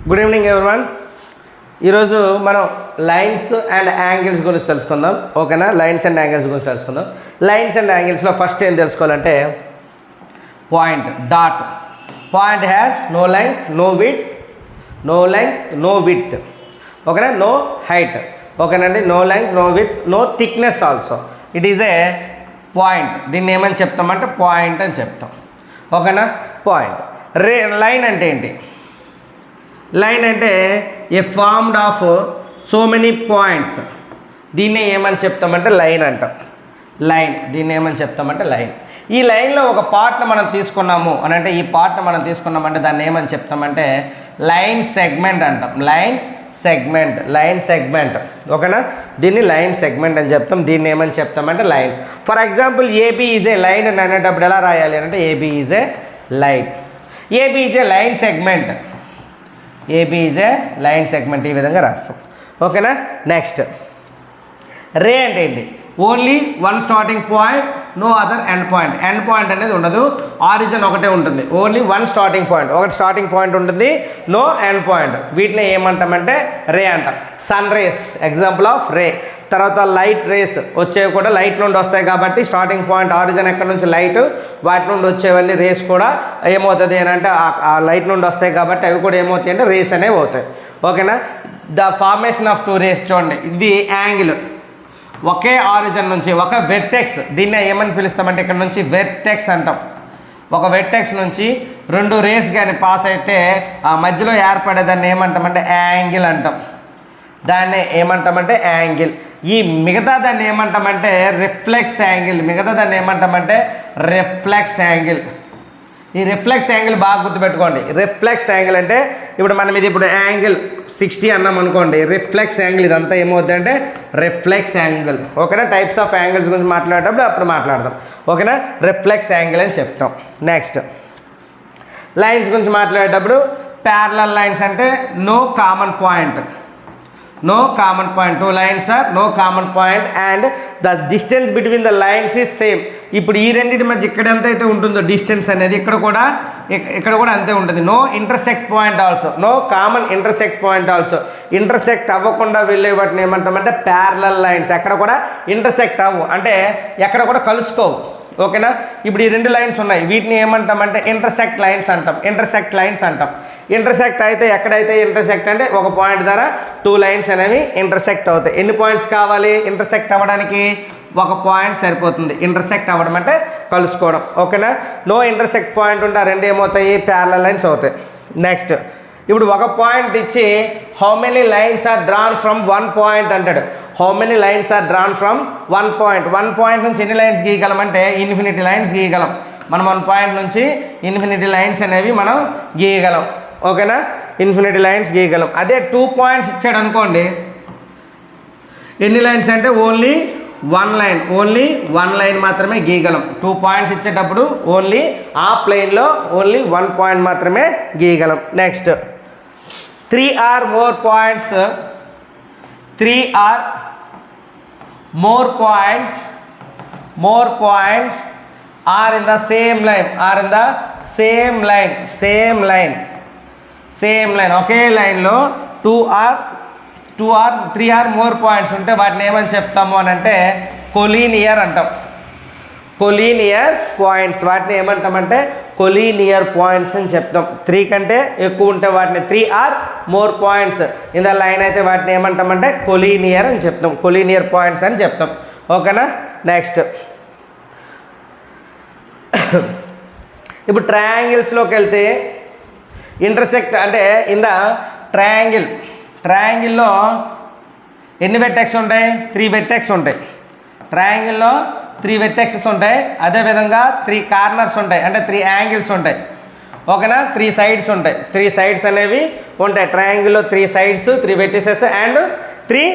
Good evening everyone. ఈరోజు మనం lines and angles గురించి తెలుసుకుందాం. ఓకేనా? లైన్స్ అండ్ యాంగిల్స్ గురించి తెలుసుకుందాం. లైన్స్ అండ్ యాంగిల్స్లో ఫస్ట్ ఏం తెలుసుకోవాలంటే point, dot. Point has no length, no width, no length, no width. ఓకేనా? No height. ఓకేనండి? No length, no width, no thickness also. It is a point. దీన్ని ఏమని చెప్తామంటే point అని చెప్తాం. ఓకేనా? పాయింట్. లైన్ అంటే ఏంటి? లైన్ అంటే a formed of so many points. దీన్ని ఏమని చెప్తామంటే లైన్ అంటాం. లైన్. దీన్ని ఏమని చెప్తామంటే లైన్. ఈ లైన్లో ఒక పార్ట్ను మనం తీసుకున్నాము అని అంటే ఈ పార్ట్ను మనం తీసుకున్నామంటే దాన్ని ఏమని చెప్తామంటే లైన్ సెగ్మెంట్ అంటాం. Line segment. Line segment. ఓకేనా? దీన్ని లైన్ సెగ్మెంట్ అని చెప్తాం. దీన్ని ఏమని చెప్తామంటే line. For example AB is a line అని అనేటప్పుడు ఎలా రాయాలి అంటే AB is a line. AB is a line segment. AB is a line segment. ఈ విధంగా రాస్తాం. ఓకేనా? నెక్స్ట్ రే అంటే ఏంటి? Only one starting point, no other end point. End point అనేది ఉండదు, ఆరిజిన్ ఒకటే ఉంటుంది. ఓన్లీ వన్ స్టార్టింగ్ పాయింట్, ఒకటి స్టార్టింగ్ పాయింట్ ఉంటుంది, నో ఎండ్ పాయింట్. వీటిని ఏమంటామంటే రే అంటాం. సన్ రేస్ ఎగ్జాంపుల్ ఆఫ్ రే. తర్వాత లైట్ రేస్ వచ్చేవి కూడా లైట్ నుండి వస్తాయి కాబట్టి స్టార్టింగ్ పాయింట్ ఆరిజిన్ ఎక్కడ నుంచి లైట్, వాటి నుండి వచ్చేవన్నీ రేస్ కూడా ఏమవుతుంది అని అంటే ఆ లైట్ నుండి వస్తాయి కాబట్టి అవి కూడా ఏమవుతాయి అంటే రేస్ అనేవి అవుతాయి. ఓకేనా? The formation of two rays చూడండి. ఇది యాంగిల్. ఒకే ఆరిజిన్ నుంచి ఒక వెర్టెక్స్, దీన్నే ఏమని పిలుస్తామంటే ఇక్కడ నుంచి వెర్టెక్స్ అంటాం. ఒక వెర్టెక్స్ నుంచి రెండు రేస్ కానీ పాస్ అయితే ఆ మధ్యలో ఏర్పడేదాన్ని ఏమంటామంటే యాంగిల్ అంటాం. దాన్ని ఏమంటామంటే యాంగిల్. ఈ మిగతా దాన్ని ఏమంటామంటే రిఫ్లెక్స్ యాంగిల్. మిగతా దాన్ని ఏమంటామంటే రిఫ్లెక్స్ యాంగిల్. ఈ రిఫ్లెక్స్ యాంగిల్ బాగా గుర్తుపెట్టుకోండి. రిఫ్లెక్స్ యాంగిల్ అంటే ఇప్పుడు మనం ఇది ఇప్పుడు యాంగిల్ 60 అన్నాం అనుకోండి. రిఫ్లెక్స్ యాంగిల్ ఇదంతా ఏమవుతుంది అంటే రిఫ్లెక్స్ యాంగిల్. ఓకేనా? టైప్స్ ఆఫ్ యాంగిల్స్ గురించి మాట్లాడేటప్పుడు అప్పుడు మాట్లాడదాం. ఓకేనా? రిఫ్లెక్స్ యాంగిల్ అని చెప్తాం. నెక్స్ట్ లైన్స్ గురించి మాట్లాడేటప్పుడు ప్యారలల్ లైన్స్ అంటే no common point. No common point. Two lines are no common point and the distance between the lines is same. ఇప్పుడు ఈ రెండింటి మధ్య ఇక్కడ ఎంత అయితే ఉంటుందో డిస్టెన్స్ అనేది ఇక్కడ కూడా అంతే ఉంటుంది. No intersect point also. No common intersect point also. Intersect అవ్వకుండా వెళ్ళే వాటిని ఏమంటామంటే ప్యారలల్ లైన్స్. ఎక్కడ కూడా ఇంటర్సెక్ట్ అవ్వు అంటే ఎక్కడ కూడా కలుసుకోవు. ఓకేనా? ఇప్పుడు ఈ రెండు లైన్స్ ఉన్నాయి, వీటిని ఏమంటామంటే ఇంటర్సెక్ట్ లైన్స్ అంటాం. ఇంటర్సెక్ట్ లైన్స్ అంటాం. ఇంటర్సెక్ట్ అయితే ఎక్కడైతే ఇంటర్సెక్ట్ అంటే ఒక పాయింట్ ద్వారా టూ లైన్స్ అనేవి ఇంటర్సెక్ట్ అవుతాయి. ఎన్ని పాయింట్స్ కావాలి ఇంటర్సెక్ట్ అవ్వడానికి? ఒక పాయింట్ సరిపోతుంది. ఇంటర్సెక్ట్ అవ్వడం అంటే కలుసుకోవడం. ఓకేనా? నో ఇంటర్సెక్ట్ పాయింట్ ఉంటే రెండు ఏమవుతాయి? ప్యారలల్ లైన్స్ అవుతాయి. నెక్స్ట్ ఇప్పుడు ఒక పాయింట్ ఇచ్చి how many lines are drawn from one point అంటాడు. How many lines are drawn from one point. One point నుంచి ఎన్ని లైన్స్ గీయగలం అంటే ఇన్ఫినిటీ లైన్స్ గీయగలం. మనం వన్ పాయింట్ నుంచి ఇన్ఫినిటీ లైన్స్ అనేవి మనం గీయగలం. ఓకేనా? ఇన్ఫినిటీ లైన్స్ గీయగలం. అదే 2 పాయింట్స్ ఇచ్చాడు అనుకోండి, ఎన్ని లైన్స్ అంటే only one line. Only one line మాత్రమే గీయగలం. 2 పాయింట్స్ ఇచ్చేటప్పుడు ఓన్లీ ఆ ప్లేన్లో ఓన్లీ 1 పాయింట్ మాత్రమే గీయగలం. Next 3 or more points. 3 or more points are in the same line. Are in the same line. Same line. ఒకే లైన్లో 2 or 3 or more పాయింట్స్ ఉంటే వాటిని ఏమని చెప్తాము అని అంటే కొలీనియర్ అంటాం. Collinear points. వాటిని ఏమంటామంటే కొలీనియర్ పాయింట్స్ అని చెప్తాం. 3 కంటే ఎక్కువ ఉంటే వాటిని 3 or more points in the line అయితే వాటిని ఏమంటామంటే కొలీనియర్ అని చెప్తాం. కొలీనియర్ పాయింట్స్ అని చెప్తాం. ఓకేనా? నెక్స్ట్ ఇప్పుడు ట్రయాంగిల్స్లోకి వెళ్తే ఇంటర్సెక్ట్ అంటే ఇన్ ద ట్రయాంగిల్లో ఎన్ని వెర్టెక్స్ ఉంటాయి? 3 వెర్టెక్స్ ఉంటాయి. ట్రయాంగిల్లో 3 వెర్టెక్సెస్ ఉంటాయి. అదేవిధంగా 3 కార్నర్స్ ఉంటాయి, అంటే 3 యాంగిల్స్ ఉంటాయి. ఓకేనా? 3 సైడ్స్ ఉంటాయి. 3 సైడ్స్ అనేవి ఉంటాయి. ట్రయాంగిల్లో 3 సైడ్స్, 3 వెర్టిసెస్ అండ్ 3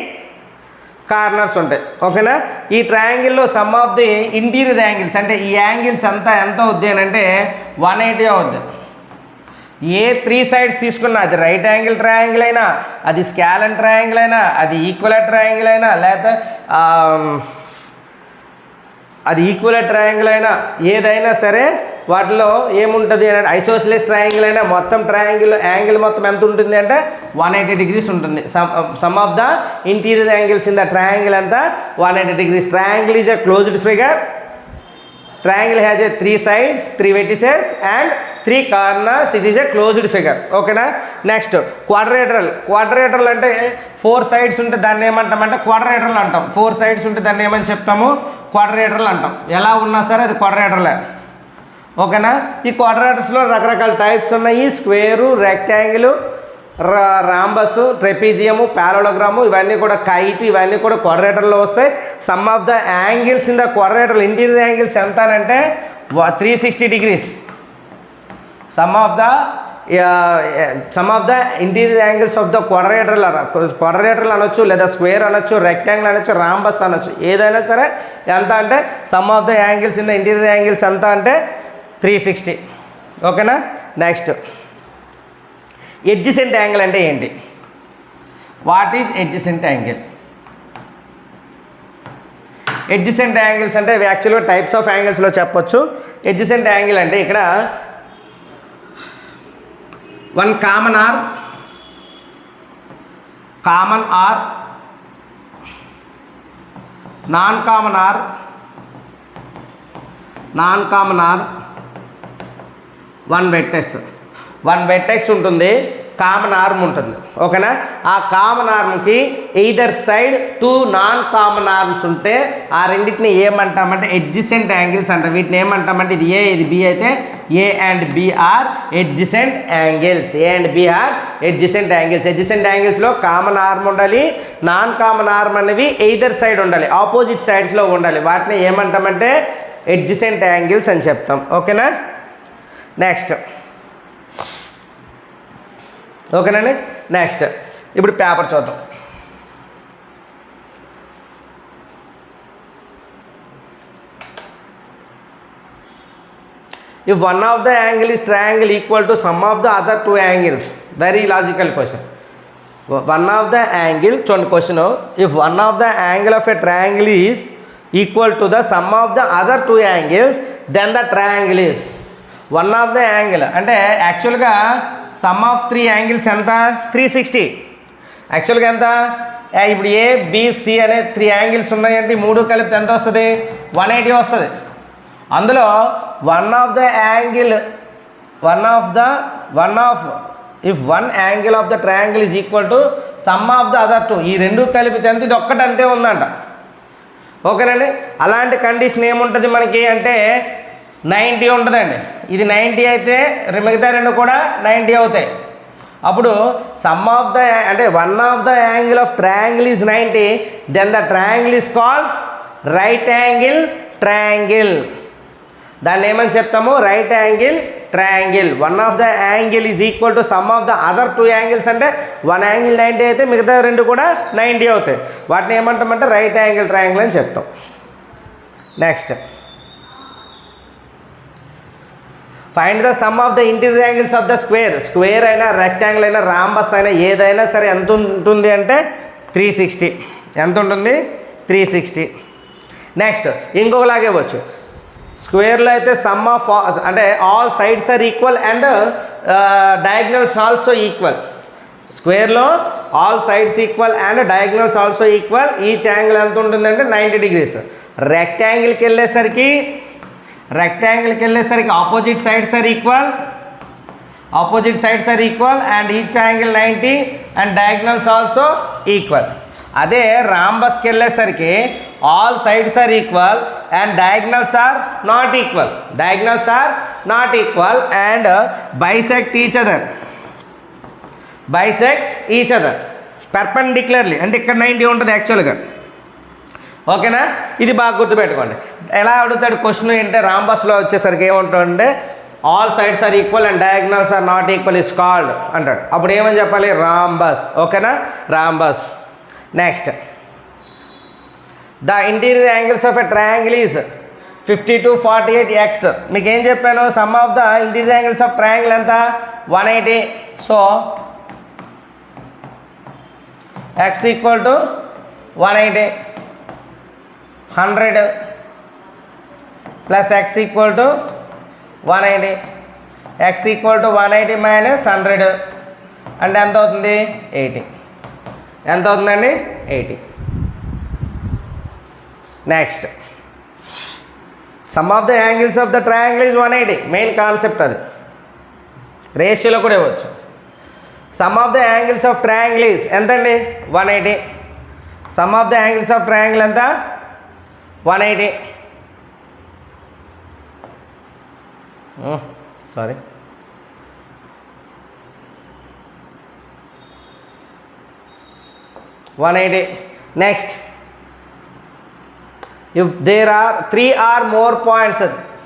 కార్నర్స్ ఉంటాయి. ఓకేనా? ఈ ట్రయాంగిల్లో sum of the interior angles అంటే ఈ యాంగిల్స్ అంతా ఎంత అవుద్ది అని అంటే 180 అవుద్ది. ఏ 3 సైడ్స్ తీసుకున్నా, అది రైట్ యాంగిల్ ట్రయాంగిల్ అయినా, అది స్కాలన్ ట్రయాంగిల్ అయినా, అది ఈక్వలర్ ట్రయాంగిల్ అయినా, లేకపోతే అది ఈక్వలర్ ట్రయాంగిల్ అయినా, ఏదైనా సరే వాటిలో ఏముంటుంది అంటే ఐసోసిలేస్ ట్రయాంగిల్ అయినా మొత్తం ట్రయాంగిల్ యాంగిల్ మొత్తం ఎంత ఉంటుంది అంటే 180 degrees ఉంటుంది. Some of the interior angles in the triangle ఎంత 180 degrees. Triangle is a closed figure. Triangle has a 3 sides, 3 vertices and 3 corners. It is a closed figure. ఓకేనా. నెక్స్ట్ క్వాడ్రేటరల్ అంటే 4 sides ఉంటే దాన్ని ఏమంటామంటే క్వాడ్రేటరల్ అంటాం. 4 sides ఉంటే దాన్ని ఏమని చెప్తాము క్వాడ్రేటరల్ అంటాం. ఎలా ఉన్నా సరే అది క్వాడ్రేటరలే. ఓకేనా. ఈ క్వాడ్రేటర్స్లో రకరకాల టైప్స్ ఉన్నాయి. Square, rectangle, rhombus, trapezium, parallelogram, ఇవన్నీ కూడా కైట్, ఇవన్నీ కూడా క్వాడ్రేటర్లో వస్తాయి. Sum of the angles in the quadrilateral interior angles ఎంత అంటే 360 degrees. Sum of the interior angles of the క్వాడ్రేటర్లు అనొచ్చు, లేదా స్క్వేర్ అనొచ్చు, రెక్టాంగిల్ అనొచ్చు, రాంబస్ అనొచ్చు, ఏదైనా సరే ఎంత అంటే some of the angles in the interior angles ఎంత అంటే 360. ఓకేనా. నెక్స్ట్ ఎడ్జసెంట్ యాంగిల్ అంటే ఏంటి? What is adjacent angle? Adjacent angles అంటే యాక్చువల్గా టైప్స్ ఆఫ్ యాంగిల్స్లో చెప్పొచ్చు. ఎడ్జసెంట్ యాంగిల్ అంటే ఇక్కడ one common or non common or one vertex ఉంటుంది, కామన్ ఆర్మ్ ఉంటుంది. ఓకేనా. ఆ కామన్ ఆర్మ్కి either side 2 non common arms ఉంటే ఆ రెండింటిని ఏమంటామంటే ఎడ్జసెంట్ యాంగిల్స్ అంటాం. వీటిని ఏమంటామంటే ఇది ఏ ఇది బి అయితే A and B are adjacent angles. Adjacent యాంగిల్స్లో కామన్ ఆర్మ్ ఉండాలి, నాన్ కామన్ ఆర్మ్ అనేవి ఎయిదర్ సైడ్ ఉండాలి, ఆపోజిట్ సైడ్స్లో ఉండాలి. వాటిని ఏమంటామంటే ఎడ్జసెంట్ యాంగిల్స్ అని చెప్తాం. ఓకేనా. నెక్స్ట్ ఓకేనండి. నెక్స్ట్ ఇప్పుడు పేపర్ చూద్దాం. If one of the angle is triangle equal to sum of the other 2 angles, very logical question. One of the angle, చూడండి question. If one of the angle of a triangle is equal to the sum of the other 2 angles, then the triangle is. One of the angle అంటే యాక్చువల్గా some of 3 angles ఎంత 360. యాక్చువల్గా ఎంత ఇప్పుడు ABC అనే 3 angles ఉన్నాయంటే 3 కలిపితే ఎంత వస్తుంది 180 వస్తుంది. అందులో one of if one angle of the triangle is equal to sum of the other 2, ఈ రెండు కలిపితే ఎంత ఇది ఒక్కటి అంతే ఉందంట. ఓకేనండి. అలాంటి కండిషన్ ఏముంటుంది మనకి అంటే 90 ఉంటుందండి. ఇది 90 అయితే మిగతా రెండు కూడా 90 అవుతాయి. అప్పుడు సమ్ ఆఫ్ ద అంటే one of the angle of triangle is 90, then the triangle is called right angle triangle. దాన్ని ఏమని చెప్తాము right angle triangle. One of the angle is equal to sum of the other 2 angles అంటే one angle 90 అయితే మిగతా రెండు కూడా 90 అవుతాయి. వాటిని ఏమంటామంటే రైట్ యాంగిల్ ట్రయాంగిల్ అని చెప్తాం. Next find the sum of the interior angles of the square అయినా రెక్టాంగిల్ అయినా రాంబస్ అయినా ఏదైనా సరే ఎంత ఉంటుంది అంటే 360. ఎంత ఉంటుంది 360. నెక్స్ట్ ఇంకొకలాగే వచ్చు. స్క్వేర్లో అయితే సమ్ ఆఫ్ అంటే all sides are equal and diagonals also equal. స్క్వేర్లో all sides equal and diagonals also equal. Each angle ఎంత ఉంటుందంటే 90 degrees. రెక్టాంగిల్కి వెళ్ళేసరికి opposite sides are equal and each angle 90 and diagonals also equal. అదే రాంబస్కి వెళ్ళేసరికి all sides are equal and diagonals are not equal and bisect each other perpendicularly. అంటే ఇక్కడ 90 ఉంటుంది యాక్చువల్గా. ఓకేనా. ఇది బాగా గుర్తుపెట్టుకోండి. ఎలా అడుగుతాడు క్వశ్చన్ అంటే రాంబస్లో వచ్చేసరికి ఏముంటుందంటే all sides are equal and diagonals are not equal is called అంటాడు. అప్పుడు ఏమని చెప్పాలి రాంబస్. ఓకేనా. Rhombus. Next the interior angles of a triangle is 50 to 48x. మీకు ఏం చెప్పాను sum of the interior angles of triangle ఎంత 180. So x equal to 180 100 plus x equal to 180. X equal to 180 minus 100 అంటే ఎంత అవుతుంది 80. ఎంత అవుతుందండి 80. Next sum of the angles of the triangle is 180. Main concept అది, రేషియోలో కూడా ఇవ్వచ్చు. Sum of the angles of triangle is ఎంతండి 180. Sum of the angles of triangle ఎంత 180. Sorry, next if there are 3 or more points,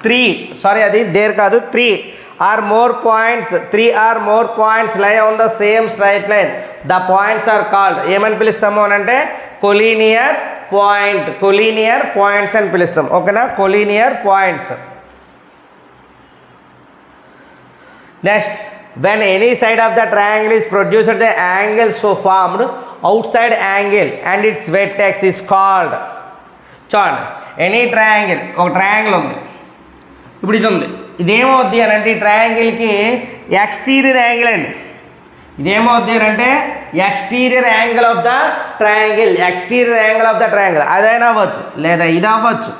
3 sorry అది there కాదు, 3 or more points, 3 or more points lie on the same straight line, the points are called ఏమని పిలుస్తాము అని అంటే collinear point, collinear points అని పిలుస్తాం. ఓకేనా, collinear points. Next when any side of the triangle is produced, the angle so formed outside angle and its vertex is called. చూడండి, any triangle, ఒక triangle ఉంది, ఇప్పుడు ఇది ఉంది, ఇదేమవుద్ది అని అంటే ఈ ట్రయాంగిల్కి ఎక్స్టీరియర్ యాంగిల్ అండి. ఇదేమవుద్ది అని అంటే exterior angle of the triangle, exterior angle of the triangle. అదైనా అవ్వచ్చు, లేదా ఇది అవ్వచ్చు,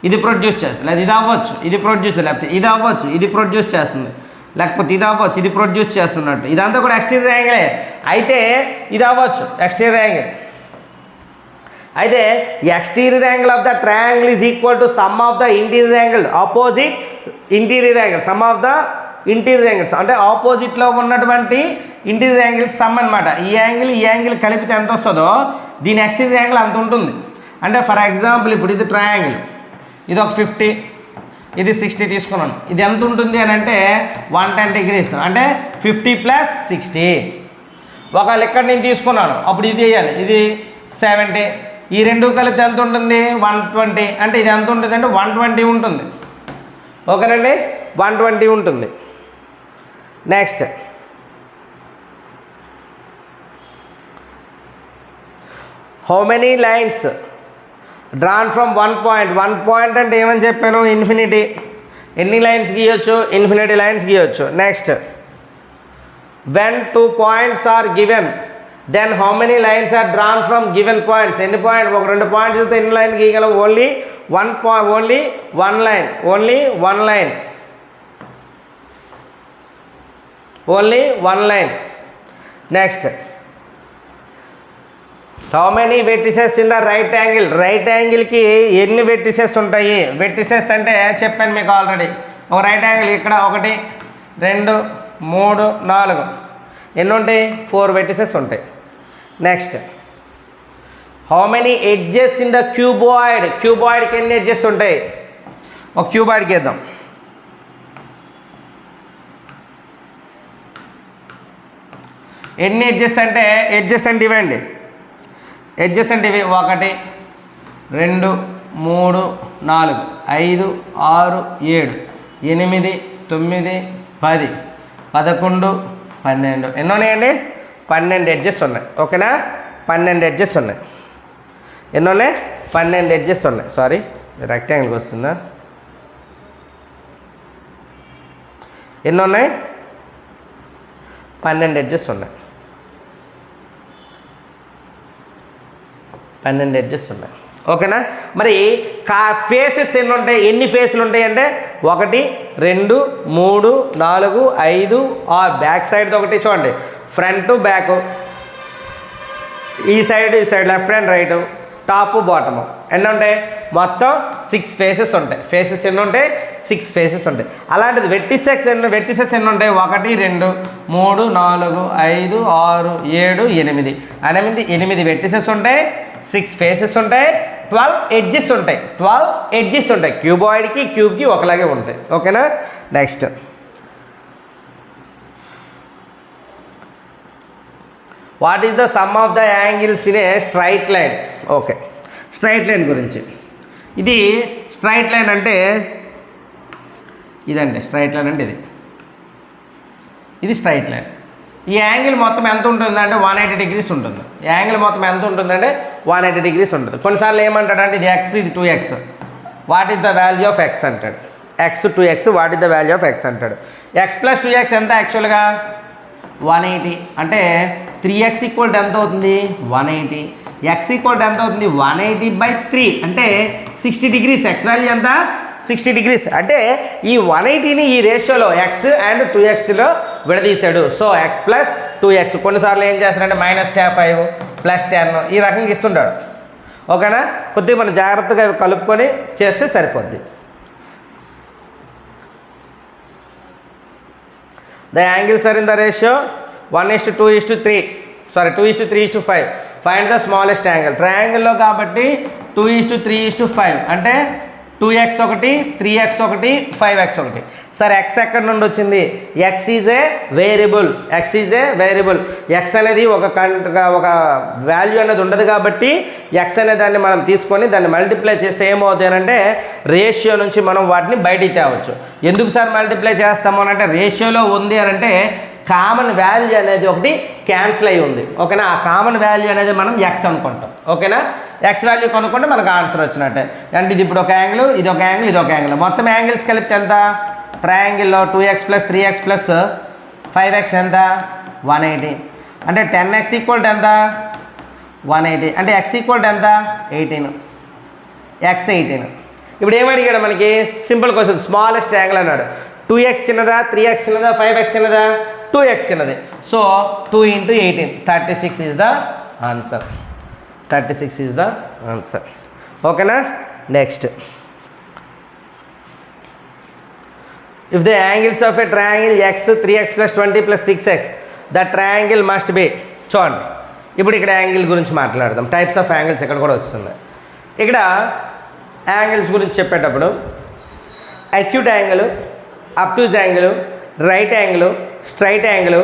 ఇది ప్రొడ్యూస్ చేస్తుంది, లేదా ఇది అవ్వచ్చు, ఇది ప్రొడ్యూస్, లేకపోతే ఇది అవ్వచ్చు, ఇది ప్రొడ్యూస్ చేస్తుంది, లేకపోతే ఇది అవ్వచ్చు, ఇది ప్రొడ్యూస్ చేస్తున్నట్టు. ఇదంతా కూడా ఎక్స్టీరియర్ యాంగిలే. అయితే ఇది అవ్వచ్చు ఎక్స్టీరియర్ యాంగిల్. అయితే exterior angle of the triangle is equal to sum of the interior angle opposite interior angle. Some of the interior angles అంటే ఆపోజిట్లో ఉన్నటువంటి ఇంటీరియర్ యాంగిల్స్ సమ్ అనమాట. ఈ యాంగిల్ కలిపితే ఎంత వస్తుందో దీని ఎక్స్టీరియర్ యాంగిల్ అంత ఉంటుంది. అంటే ఫర్ ఎగ్జాంపుల్ ఇప్పుడు ఇది ట్రయాంగిల్, ఇది ఒక 50, ఇది 60 తీసుకున్నాను. ఇది ఎంత ఉంటుంది అని అంటే 110 degrees, అంటే 50 + 60. ఒకవేళ ఇక్కడ నేను తీసుకున్నాను, అప్పుడు ఇది వేయాలి, ఇది 70. ఈ రెండు కలిపితే ఎంత ఉంటుంది 120. అంటే ఇది ఎంత ఉంటుంది అంటే 120 ఉంటుంది. ఓకేనండి, 120 ఉంటుంది. Next how many lines drawn from 1 point. 1 point అంటే ఏమని చెప్పాను, ఇన్ఫినిటీ. ఎన్ని లైన్స్ గీయొచ్చు, ఇన్ఫినిటీ లైన్స్ గీయొచ్చు. Next when 2 points are given then how many lines are drawn from given points. ఎన్ని పాయింట్స్, ఒక 2 points ఇస్తే ఎన్ని లైన్ గీయగలం, only 1 point, only 1 line, only 1 line, only 1 line. Next how many vertices in the right angle. Right యాంగిల్కి ఎన్ని vertices ఉంటాయి. Vertices అంటే చెప్పాను మీకు ఆల్రెడీ. ఒక రైట్ యాంగిల్ ఇక్కడ 1 2 3 4 ఎన్ని ఉంటాయి, 4 వెర్టిసెస్ ఉంటాయి. Next how many edges in the cuboid. క్యూబాయిడ్కి ఎన్ని ఎడ్జెస్ ఉంటాయి. ఒక క్యూబాయిడ్కి వేద్దాం. ఎన్ని ఎడ్జెస్ అంటే, ఎడ్జెస్ అంటే ఇవ్వండి, ఎడ్జెస్ అంటే ఇవి 1 2 3 4 5 6 7 8 9 10 11 12 ఎన్ని ఉన్నాయండి, 12 ఎడ్జెస్ ఉన్నాయి. ఓకేనా, 12 ఎడ్జెస్ ఉన్నాయి. ఎన్ని ఉన్నాయి, 12 ఎడ్జెస్ ఉన్నాయి. సారీ, రెక్టాంగిల్కి వస్తుందా, ఎన్ని ఉన్నాయి, 12 ఎడ్జెస్ ఉన్నాయి. 12 ఎడ్జెస్ ఉన్నాయి. ఓకేనా, మరి ఫేసెస్ ఎన్ని ఉంటాయి, ఎన్ని ఫేసులు ఉంటాయి అంటే 1 2 3 4 5 6. బ్యాక్ సైడ్ ఒకటి చూడండి, ఫ్రంట్ బ్యాక్, ఈ side left and right, top bottom. ఎన్ని ఉంటాయి, మొత్తం 6 ఫేసెస్ ఉంటాయి. ఫేసెస్ ఎన్ని ఉంటాయి, 6 ఫేసెస్ ఉంటాయి. అలాంటిది వెర్టిసెస్ ఎన్ని ఉంటాయి, 1 2 3 4 5 6 7 8 8 వెర్టిసెస్ ఉంటాయి, 6 ఫేసెస్ ఉంటాయి, 12 ఎడ్జెస్ ఉంటాయి. 12 ఎడ్జెస్ ఉంటాయి. క్యూబాయిడ్కి క్యూబ్కి ఒకలాగే ఉంటాయి. ఓకేనా, next what is the sum of the angles in a straight line. Okay, straight line గురించి. ఇది స్ట్రైట్ లైన్ అంటే ఇదండి, స్ట్రైట్ లైన్ అంటే ఇది స్ట్రైట్ లైన్. ఈ యాంగిల్ మొత్తం ఎంత ఉంటుందంటే 180 degrees ఉంటుంది. ఈ యాంగిల్ మొత్తం ఎంత ఉంటుందంటే 180 degrees ఉంటుంది. కొన్నిసార్లు ఏమంటాడంటే ఇది x, ఇది 2x. What is the value of x అంటాడు. X 2x what is the value of X అంటాడు. ఎక్స్ ప్లస్ 2x ఎంత యాక్చువల్గా 180 అంటే 3x ఈక్వల్ ఎంత అవుతుంది 180. ఎక్స్ ఈక్వల్ ఎంత అవుతుంది 180/3 అంటే 60 degrees. ఎక్స్ వాల్యూ ఎంత 60 degrees అంటే ఈ 180ని ఈ రేషియోలో ఎక్స్ అండ్ 2xలో విడదీశాడు. సో ఎక్స్ ప్లస్ 2x కొన్నిసార్లు ఏం చేస్తారంటే -5 +10 ఈ రకంగా ఇస్తుంటాడు. ఓకేనా, కొద్దిగా మనం జాగ్రత్తగా కలుపుకొని చేస్తే సరిపోద్ది. The angles are in the ratio 1:2:3 sorry 2:3:5. Find the smallest angle. ట్రయాంగిల్లో కాబట్టి 2:3:5 అంటే 2x ఒకటి 3x ఒకటి 5x ఒకటి. సార్ ఎక్స్ ఎక్కడి నుండి వచ్చింది? X is a variable. X is a variable. X అనేది ఒక వాల్యూ అనేది ఉండదు కాబట్టి ఎక్స్ అనే దాన్ని మనం తీసుకొని దాన్ని మల్టిప్లై చేస్తే ఏమవుతుంది అంటే రేషియో నుంచి మనం వాటిని బయటికి తేవచ్చు. ఎందుకు సార్ మల్టిప్లై చేస్తాము అని అంటే రేషియోలో ఉంది అని అంటే కామన్ వాల్యూ అనేది ఒకటి క్యాన్సిల్ అయ్యి ఉంది. ఓకేనా, ఆ కామన్ వాల్యూ అనేది మనం ఎక్స్ అనుకుంటాం. ఓకేనా, ఎక్స్ వాల్యూ కొనుక్కుంటే మనకు ఆన్సర్ వచ్చినట్టే. అంటే ఇది ఇప్పుడు ఒక యాంగిల్, ఇది ఒక యాంగిల్, ఇది ఒక యాంగిల్, మొత్తం యాంగిల్స్ కలిపితే ఎంత? ట్రయాంగిల్లో 2x + 3x + 5x ఎంత? 180. అంటే 10x ఈక్వల్ ఎంత? 180. అంటే x ఈక్వల్ ఎంత? 18. x 18. ఇప్పుడు ఏమడిగాడు మనకి? Simple question. స్మాలెస్ట్ యాంగిల్ అన్నాడు. 2x చిన్నదా, 3x చిన్నదా, 5x చిన్నదా? 2x చిన్నది. So 2 × 18 36 is the answer. 36 is the answer. ఓకేనా, next. If the angles of a triangle x 3x + 20 + 6x the triangle must be. చూడండి, ఇప్పుడు ఇక్కడ యాంగిల్ గురించి మాట్లాడదాం. టైప్స్ ఆఫ్ యాంగిల్స్ ఇక్కడ కూడా వస్తుంది. ఇక్కడ యాంగిల్స్ గురించి చెప్పేటప్పుడు acute angle, అబ్ట్యూజ్ angle, right angle, straight angle,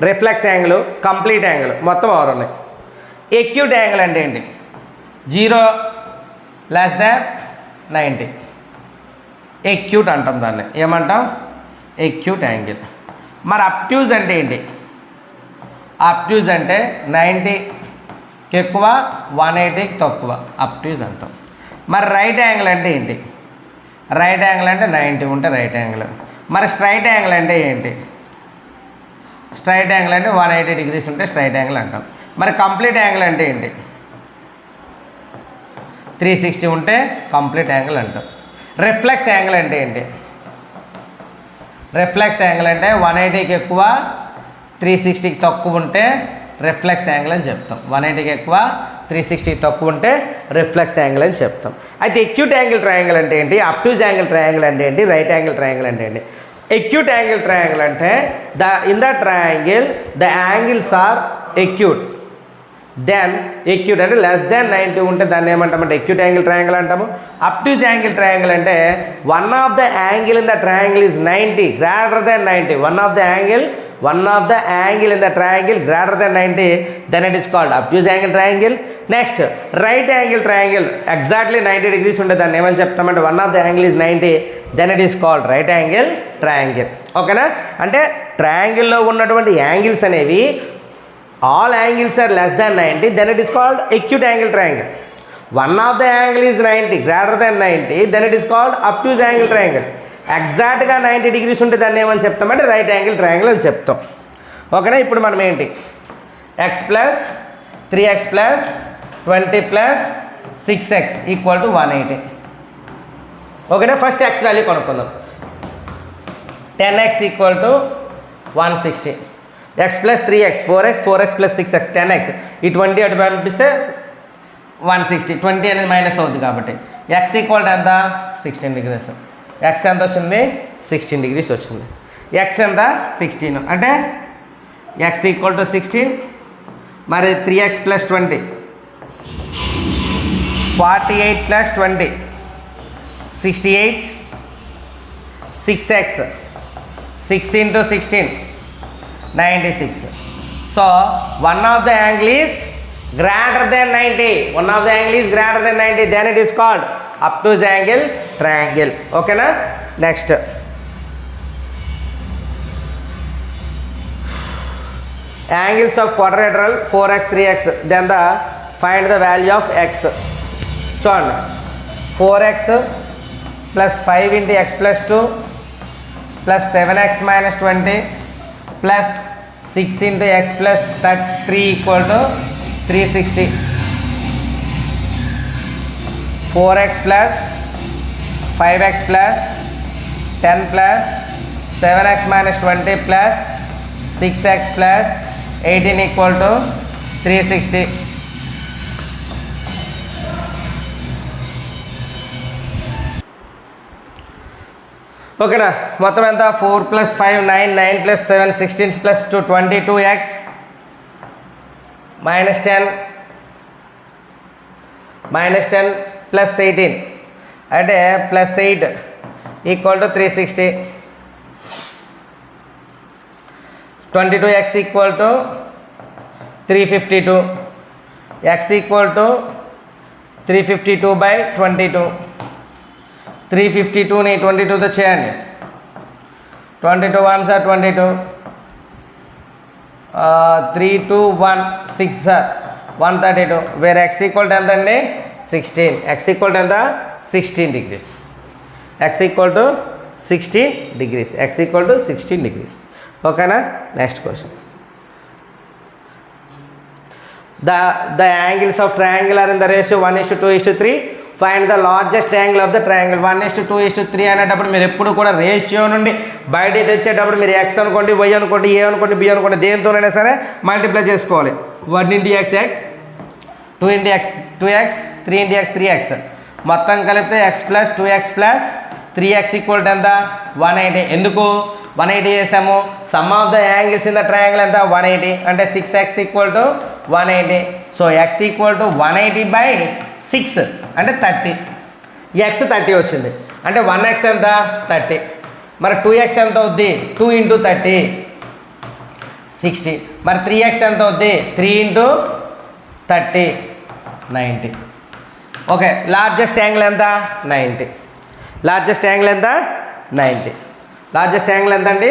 reflex angle, complete angle, మొత్తం 6 ఉన్నాయి. అక్యూట్ యాంగిల్ అంటే ఏంటి? 0 < 90 అక్యూట్ అంటాం. దాన్ని ఏమంటాం? Acute angle. మరి అబ్ట్యూజ్ అంటే ఏంటి? అబ్ట్యూజ్ అంటే 90కి ఎక్కువ 180కి తక్కువ అబ్ట్యూజ్ అంటాం. మరి రైట్ యాంగిల్ అంటే ఏంటి? రైట్ యాంగిల్ అంటే 90 ఉంటే రైట్ యాంగిల్. మరి స్ట్రైట్ యాంగిల్ అంటే ఏంటి? స్ట్రైట్ యాంగిల్ అంటే 180 degrees ఉంటే స్ట్రైట్ యాంగిల్ అంటాం. మరి కంప్లీట్ యాంగిల్ అంటే ఏంటి? 360 ఉంటే కంప్లీట్ యాంగిల్ అంటాం. రిఫ్లెక్స్ యాంగిల్ అంటే ఏంటి? రిఫ్లెక్స్ యాంగిల్ అంటే 180కి ఎక్కువ 360కి తక్కువ ఉంటే రిఫ్లెక్స్ యాంగిల్ అని చెప్తాం. 180కి ఎక్కువ 360కి తక్కువ ఉంటే రిఫ్లెక్స్ యాంగిల్ అని చెప్తాం. అయితే అక్యూట్ యాంగిల్ ట్రయాంగిల్ అంటే ఏంటి? అబ్ట్యూజ్ యాంగిల్ ట్రయాంగిల్ అంటే ఏంటి? రైట్ యాంగిల్ ట్రయాంగిల్ అంటే ఏంటి? అక్యూట్ యాంగిల్ ట్రయాంగిల్ అంటే in the triangle the angles are acute. Then acute అంటే <90 ఉంటే దాన్ని ఏమంటామంటే అక్యూట్ యాంగిల్ ట్రయాంగిల్ అంటాము. అబ్ట్యూజ్ యాంగిల్ ట్రయాంగిల్ అంటే one of the angle in the triangle is 90 > 90. One of the angle in the triangle > 90, then it is called obtuse angle triangle. Next right angle triangle exactly 90 degrees ఉంటే దాన్ని ఏమని చెప్తామంటే one of the angle is 90, then it is called right angle triangle. ఓకేనా, అంటే ట్రయాంగిల్లో ఉన్నటువంటి angles అనేవి all angles are less than 90, then it is called acute angle triangle. One of the angle is 90 > 90, then it is called obtuse angle triangle. ఎగ్జాక్ట్గా 90 degrees ఉంటే దాన్ని ఏమని చెప్తామంటే right angle triangle అని చెప్తాం. ఓకేనా, ఇప్పుడు మనం ఏంటి? x + 3x + 20 + 6x = 180. ఓకేనా, ఫస్ట్ x వాల్యూ కొనుక్కుందాం. 10x = 160. x + 3x 4x 4x + 6x 10x. ఈ 20 అటు పంపిస్తే 160. 20 అనేది మైనస్ అవుతుంది కాబట్టి x ఈక్వల్ ఎంత? 16 degrees. x ఎంత వచ్చింది? 16 degrees వచ్చింది. x ఎంత? 16. అంటే x = 16. మరి 3x + 20 48 + 20 68. 6x 6 × 16 96. So one of the angle is greater than 90. One of the angle is greater than 90. Then it is called obtuse angle triangle. Okay na? Next. Angles of quadrilateral 4x 3x. Then find the value of x. చూడండి 4x plus 5 into X plus 2 plus 7x minus 20 plus 6 into X plus 3 equal to 360 4x plus 5x plus 10 plus 7x minus 20 plus 6x plus 18 equal to 360. ఓకేనా, మొత్తం ఎంత 4 plus 5 9 9 plus 7 16 plus 2 22x minus 10 plus 18 అంటే plus 8 equal to 360. 22x equal to 352, x equal to 352/22. 352ని 22తో చేయండి. 22 1s are 22, 3 2 1 6 sir 132, where x equal to ఎంత అండి 16. x equal to ఎంత 16 degrees. x equal to 16 degrees. x equal to 16 degrees. ఓకేనా, next question. The angles of triangle are in the ratio 1:2:3. Find the largest angle of the triangle. 1:2:3 అనేటప్పుడు మీరు ఎప్పుడు కూడా ratio నుండి బయట తెచ్చేటప్పుడు మీరు ఎక్స్ అనుకోండి, వై అనుకోండి, ఏ అనుకోండి, బి అనుకోండి, దేనితోనైనా సరే మల్టిప్లై చేసుకోవాలి. 1 × x x, 2 × x 2x, 3 × x 3x, మొత్తం కలిపితే x plus 2x plus 3x equal to ఎంత 180. ఎందుకు 180 చేసాము? Some of the angles in the triangle ఎంత 180 అంటే 6x equal to 180. So x equal to 180/6 అంటే 30. x 30 వచ్చింది అంటే 1x ఎంత 30. మరి 2x ఎంత అవుద్ది 2 × 30 60. మరి 3x ఎంత అవుద్ది 3 × 30 90. ఓకే, లార్జెస్ట్ యాంగిల్ ఎంత 90. లార్జెస్ట్ యాంగిల్ ఎంత 90. లార్జెస్ట్ యాంగిల్ ఎంత అండి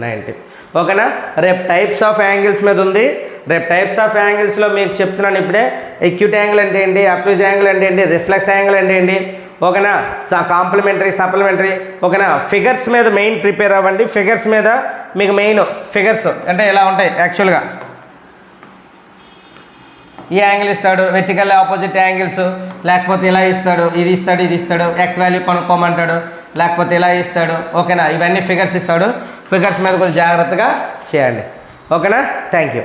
90. ఓకేనా, రేపు టైప్స్ ఆఫ్ యాంగిల్స్ మీద ఉంది. రేపు టైప్స్ ఆఫ్ యాంగిల్స్లో మీకు చెప్తున్నాను ఇప్పుడే. ఎక్యూట్ యాంగిల్ అంటే ఏంటి, అబ్ట్యూజ్ యాంగిల్ అంటే ఏంటి, రిఫ్లెక్స్ యాంగిల్ అంటే ఏంటి, ఓకేనా, కాంప్లిమెంటరీ సప్లిమెంటరీ. ఓకేనా, ఫిగర్స్ మీద మెయిన్ ప్రిపేర్ అవ్వండి. ఫిగర్స్ మీద మీకు మెయిన్ ఫిగర్స్ అంటే ఇలా ఉంటాయి. యాక్చువల్గా ఈ యాంగిల్ ఇస్తాడు, వెర్టికల్ ఆపోజిట్ యాంగిల్స్, లేకపోతే ఇలా ఇస్తాడు, ఇది ఇస్తాడు, ఇది ఇస్తాడు, ఎక్స్ వాల్యూ కొనుక్కోమంటాడు, లేకపోతే ఇలా ఇస్తాడు. ఓకేనా, ఇవన్నీ ఫిగర్స్ ఇస్తాడు. ఫిగర్స్ మీద కొంచెం జాగ్రత్తగా చేయండి. ఓకేనా, థ్యాంక్ యూ.